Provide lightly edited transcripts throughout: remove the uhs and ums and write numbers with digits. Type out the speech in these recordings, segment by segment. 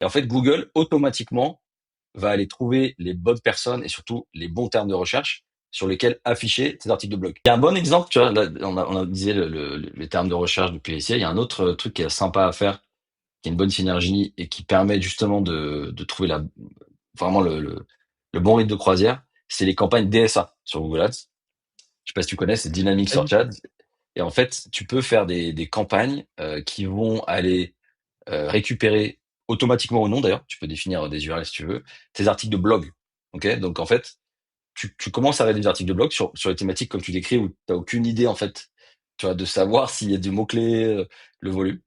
Et en fait, Google, automatiquement, va aller trouver les bonnes personnes et surtout les bons termes de recherche sur lesquels afficher tes articles de blog. Il y a un bon exemple, tu vois, là, on a disait les termes de recherche depuis PSA. Il y a un autre truc qui est sympa à faire, qui a une bonne synergie et qui permet justement de trouver vraiment le bon rythme de croisière. C'est les campagnes DSA sur Google Ads. Je sais pas si tu connais, c'est Dynamic Pas du Search tout. Ads. Et en fait, tu peux faire des campagnes qui vont aller récupérer automatiquement ou non d'ailleurs, tu peux définir des URL si tu veux, tes articles de blog. Ok, donc en fait, tu commences à rédiger des articles de blog sur les thématiques comme tu décris où tu n'as aucune idée en fait, tu vois, de savoir s'il y a du mot-clé, le volume.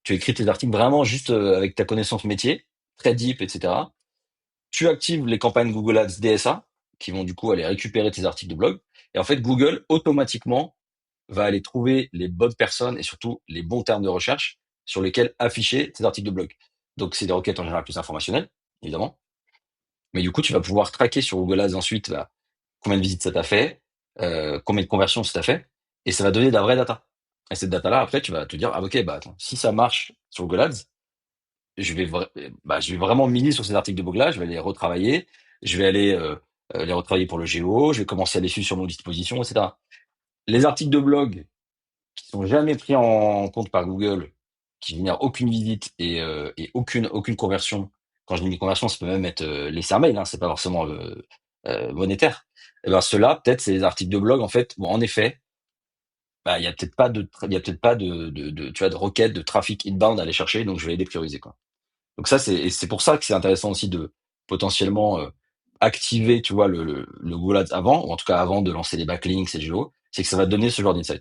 Tu écris tes articles vraiment juste avec ta connaissance métier, très deep, etc. Tu actives les campagnes Google Ads DSA qui vont du coup aller récupérer tes articles de blog. Et en fait, Google automatiquement va aller trouver les bonnes personnes et surtout les bons termes de recherche sur lesquels afficher tes articles de blog. Donc, c'est des requêtes en général plus informationnelles, évidemment. Mais du coup, tu vas pouvoir traquer sur Google Ads ensuite combien de visites ça t'a fait, combien de conversions ça t'a fait, et ça va donner de la vraie data. Et cette data-là, après, tu vas te dire, ah ok, bah attends, si ça marche sur Google Ads, je vais vraiment miser sur ces articles de blog-là, je vais les retravailler, je vais aller les retravailler pour le GEO, je vais commencer à les suivre sur mon disposition, etc. Les articles de blog qui sont jamais pris en compte par Google, qui génèrent aucune visite et aucune conversion. Quand je dis conversion, ça peut même être les mail, hein, c'est pas forcément monétaire. Et ben ceux-là, peut-être, c'est les articles de blog en fait. Bon, en effet, bah il y a peut-être pas tu vois, de requête de trafic inbound à aller chercher, donc je vais les déprioriser quoi. Donc ça, c'est pour ça que c'est intéressant aussi de potentiellement activer, tu vois, le Google Ads avant, ou en tout cas avant de lancer les backlinks et le géo, c'est que ça va te donner ce genre d'insight.